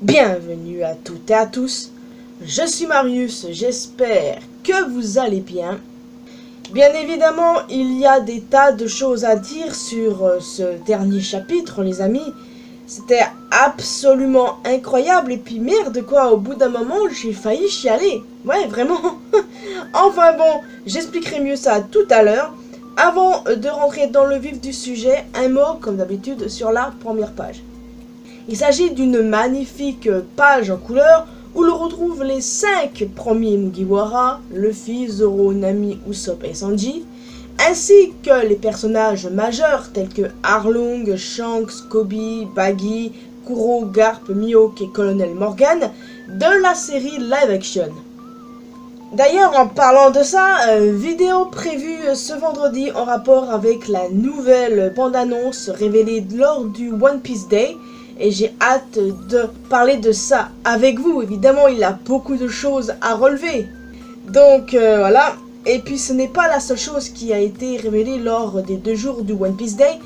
Bienvenue à toutes et à tous, je suis Marius, j'espère que vous allez bien. Bien évidemment, il y a des tas de choses à dire sur ce dernier chapitre, les amis. C'était absolument incroyable, et puis merde quoi, au bout d'un moment, j'ai failli chialer. Ouais, vraiment. Enfin bon, j'expliquerai mieux ça tout à l'heure. Avant de rentrer dans le vif du sujet, un mot, comme d'habitude, sur la première page. Il s'agit d'une magnifique page en couleur où l'on retrouve les 5 premiers Mugiwara, Luffy, Zoro, Nami, Usopp et Sanji, ainsi que les personnages majeurs tels que Arlong, Shanks, Kobe, Baggy, Kuro, Garp, Mihawk et Colonel Morgan de la série live action. D'ailleurs, en parlant de ça, vidéo prévue ce vendredi en rapport avec la nouvelle bande-annonce révélée lors du One Piece Day. Et j'ai hâte de parler de ça avec vous. Évidemment, il y a beaucoup de choses à relever. Donc voilà. Et puis ce n'est pas la seule chose qui a été révélée lors des 2 jours du One Piece Day.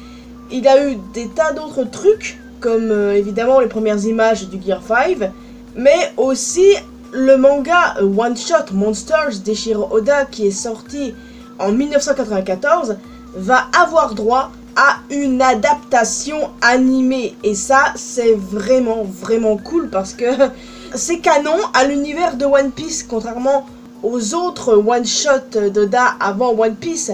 Il y a eu des tas d'autres trucs, comme évidemment les premières images du Gear 5, mais aussi le manga One Shot Monsters d'Eiichiro Oda qui est sorti en 1994 va avoir droit à une adaptation animée, et ça c'est vraiment cool parce que c'est canon à l'univers de One Piece, contrairement aux autres one shot d'Oda avant One Piece.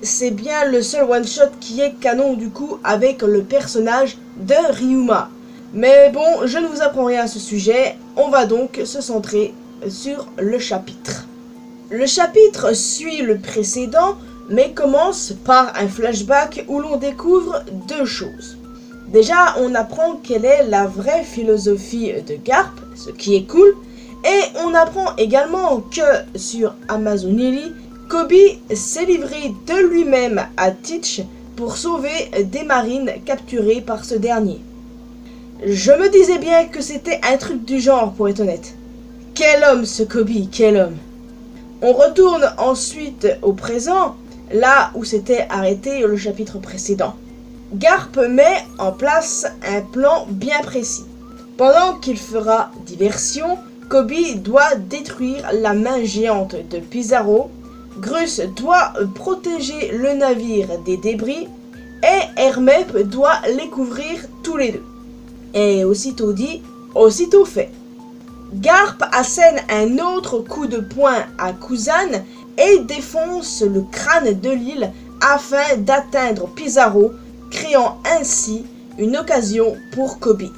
C'est bien le seul one shot qui est canon du coup avec le personnage de Ryuma. Mais bon, je ne vous apprends rien à ce sujet, on va donc se centrer sur le chapitre. Le chapitre suit le précédent, mais commence par un flashback où l'on découvre 2 choses. Déjà, on apprend quelle est la vraie philosophie de Garp, ce qui est cool, et on apprend également que sur Amazonili, Kobe s'est livré de lui-même à Teach pour sauver des marines capturées par ce dernier. Je me disais bien que c'était un truc du genre, pour être honnête. Quel homme ce Kobe, quel homme! On retourne ensuite au présent, là où s'était arrêté le chapitre précédent. Garp met en place un plan bien précis. Pendant qu'il fera diversion, Kobe doit détruire la main géante de Pizarro, Grus doit protéger le navire des débris, et Hermep doit les couvrir tous les deux. Et aussitôt dit, aussitôt fait. Garp assène un autre coup de poing à Kuzan et défonce le crâne de l'île afin d'atteindre Pizarro, créant ainsi une occasion pour Kobe.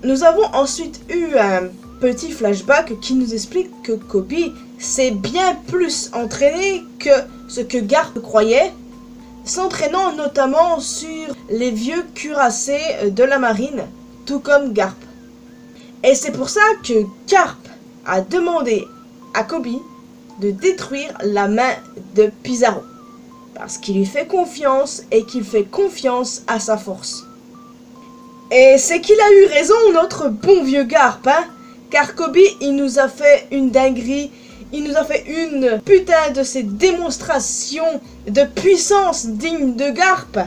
Nous avons ensuite eu un petit flashback qui nous explique que Kobe s'est bien plus entraîné que ce que Garp croyait, s'entraînant notamment sur les vieux cuirassés de la marine, tout comme Garp. Et c'est pour ça que Garp a demandé à Kobe de détruire la main de Pizarro, parce qu'il lui fait confiance et qu'il fait confiance à sa force. Et c'est qu'il a eu raison, notre bon vieux Garp, hein, car Kobe, il nous a fait une dinguerie, il nous a fait une putain de ces démonstrations de puissance digne de Garp.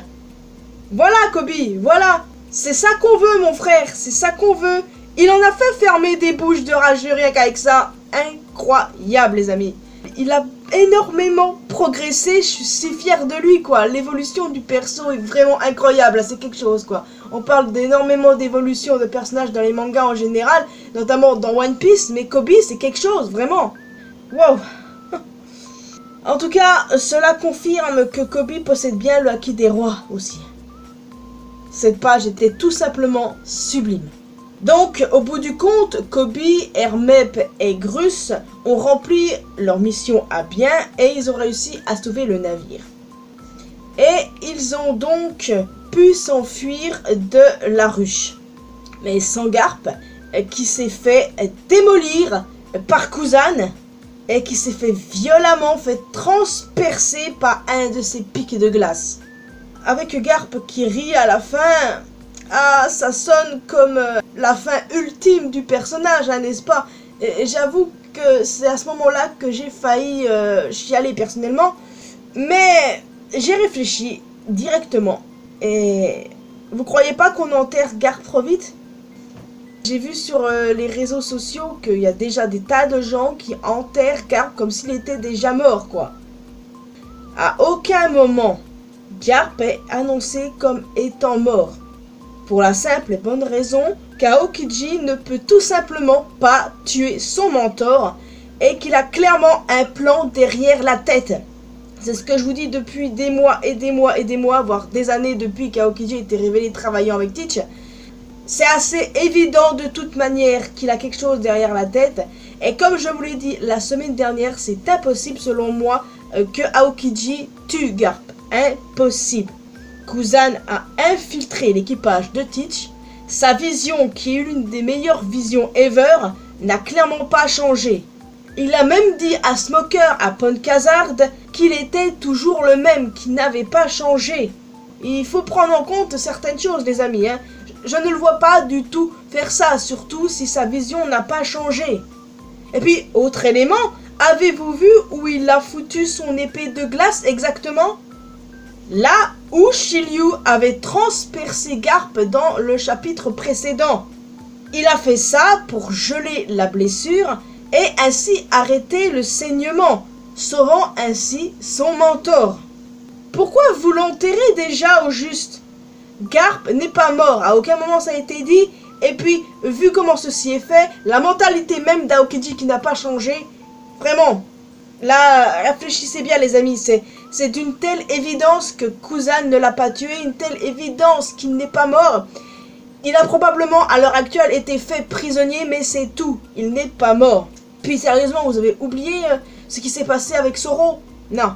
Voilà Kobe, voilà, c'est ça qu'on veut mon frère, c'est ça qu'on veut. Il en a fait fermer des bouches de rageux rien qu'avec ça. Incroyable les amis. Il a énormément progressé, je suis si fier de lui quoi. L'évolution du perso est vraiment incroyable, c'est quelque chose quoi. On parle d'énormément d'évolution de personnages dans les mangas en général, notamment dans One Piece, mais Kobe c'est quelque chose, vraiment. Wow. En tout cas, cela confirme que Kobe possède bien le haki des rois aussi. Cette page était tout simplement sublime. Donc, au bout du compte, Kobe, Hermep et Grus ont rempli leur mission à bien et ils ont réussi à sauver le navire. Et ils ont donc pu s'enfuir de la ruche. Mais sans Garp, qui s'est fait démolir par Kuzan et qui s'est fait violemment transpercer par un de ses pics de glace. Avec Garp qui rit à la fin... Ah, ça sonne comme la fin ultime du personnage, hein, n'est-ce pas? Et j'avoue que c'est à ce moment-là que j'ai failli chialer personnellement. Mais j'ai réfléchi directement. Et vous croyez pas qu'on enterre Garp trop vite? J'ai vu sur les réseaux sociaux qu'il y a déjà des tas de gens qui enterrent Garp comme s'il était déjà mort, quoi. À aucun moment, Garp est annoncé comme étant mort. Pour la simple et bonne raison qu'Aokiji ne peut tout simplement pas tuer son mentor et qu'il a clairement un plan derrière la tête. C'est ce que je vous dis depuis des mois et des mois et des mois, voire des années depuis qu'Aokiji était révélé travaillant avec Teach. C'est assez évident de toute manière qu'il a quelque chose derrière la tête. Et comme je vous l'ai dit la semaine dernière, c'est impossible selon moi que Aokiji tue Garp. Impossible. Kuzan a infiltré l'équipage de Teach. Sa vision, qui est l'une des meilleures visions ever, n'a clairement pas changé. Il a même dit à Smoker, à Ponkazard, qu'il était toujours le même, qu'il n'avait pas changé. Il faut prendre en compte certaines choses, les amis. Je ne le vois pas du tout faire ça, surtout si sa vision n'a pas changé. Et puis, autre élément, avez-vous vu où il a foutu son épée de glace exactement? Là où Shiryu avait transpercé Garp dans le chapitre précédent. Il a fait ça pour geler la blessure et ainsi arrêter le saignement, sauvant ainsi son mentor. Pourquoi vous l'enterrez déjà au juste? Garp n'est pas mort, à aucun moment ça a été dit, et puis vu comment ceci est fait, la mentalité même d'Aokiji qui n'a pas changé, vraiment, là, réfléchissez bien les amis, c'est d'une telle évidence que Kuzan ne l'a pas tué, une telle évidence qu'il n'est pas mort. Il a probablement à l'heure actuelle été fait prisonnier, mais c'est tout, il n'est pas mort. Puis sérieusement, vous avez oublié ce qui s'est passé avec Zoro? Non.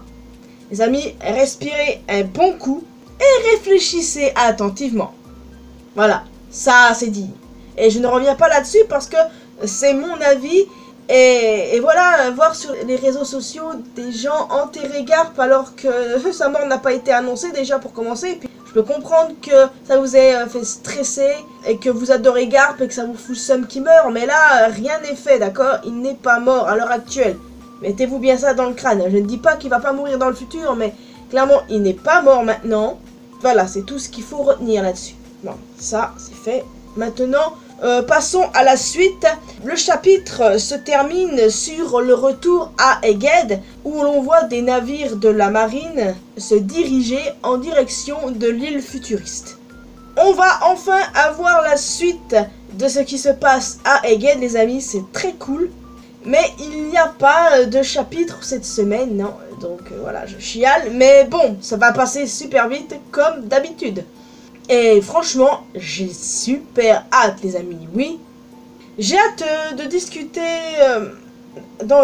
Les amis, respirez un bon coup et réfléchissez attentivement. Voilà, ça c'est dit. Et je ne reviens pas là-dessus parce que c'est mon avis. Et voilà, voir sur les réseaux sociaux des gens enterrer Garp alors que sa mort n'a pas été annoncée déjà pour commencer. Et puis, je peux comprendre que ça vous ait fait stresser et que vous adorez Garp et que ça vous fout le seum qui meurt. Mais là, rien n'est fait, d'accord? Il n'est pas mort à l'heure actuelle. Mettez-vous bien ça dans le crâne. Je ne dis pas qu'il va pas mourir dans le futur, mais clairement, il n'est pas mort maintenant. Voilà, c'est tout ce qu'il faut retenir là-dessus. Bon, ça, c'est fait. Maintenant, passons à la suite. Le chapitre se termine sur le retour à Egghead, où l'on voit des navires de la marine se diriger en direction de l'île futuriste. On va enfin avoir la suite de ce qui se passe à Egghead, les amis, c'est très cool. Mais il n'y a pas de chapitre cette semaine, non. Donc voilà, je chiale. Mais bon, ça va passer super vite comme d'habitude. Et franchement, j'ai super hâte, les amis, oui. J'ai hâte de discuter...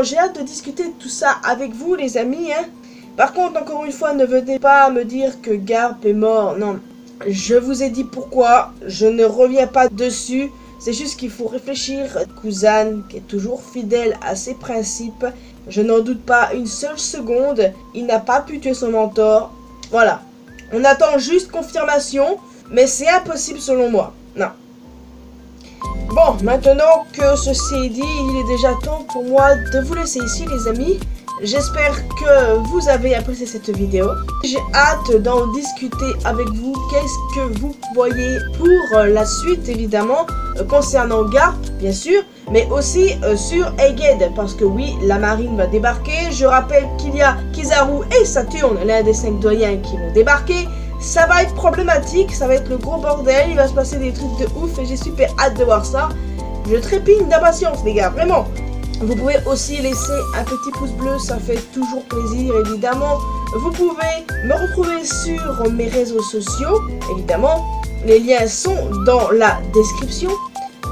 j'ai hâte de discuter tout ça avec vous, les amis. Par contre, encore une fois, ne venez pas me dire que Garp est mort. Non, je vous ai dit pourquoi. Je ne reviens pas dessus. C'est juste qu'il faut réfléchir. Kuzan, qui est toujours fidèle à ses principes. Je n'en doute pas une seule seconde. Il n'a pas pu tuer son mentor. Voilà. On attend juste confirmation. Mais c'est impossible selon moi. Non. Bon, maintenant que ceci est dit, il est déjà temps pour moi de vous laisser ici, les amis. J'espère que vous avez apprécié cette vidéo. J'ai hâte d'en discuter avec vous. Qu'est-ce que vous voyez pour la suite, évidemment, concernant Garp, bien sûr, mais aussi sur Egghead, parce que oui, la marine va débarquer. Je rappelle qu'il y a Kizaru et Saturne, l'un des 5 doyens, qui vont débarquer. Ça va être problématique, ça va être le gros bordel, il va se passer des trucs de ouf et j'ai super hâte de voir ça. Je trépigne d'impatience, les gars, vraiment. Vous pouvez aussi laisser un petit pouce bleu, ça fait toujours plaisir, évidemment. Vous pouvez me retrouver sur mes réseaux sociaux, évidemment. Les liens sont dans la description.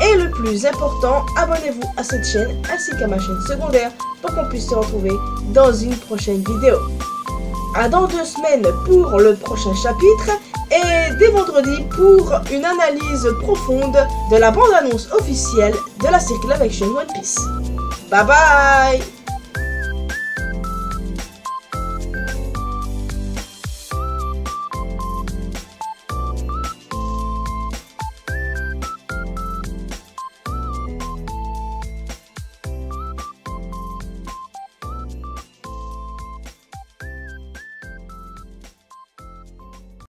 Et le plus important, abonnez-vous à cette chaîne ainsi qu'à ma chaîne secondaire pour qu'on puisse se retrouver dans une prochaine vidéo. À dans 2 semaines pour le prochain chapitre et dès vendredi pour une analyse profonde de la bande-annonce officielle de la Circle of Action One Piece. Bye bye!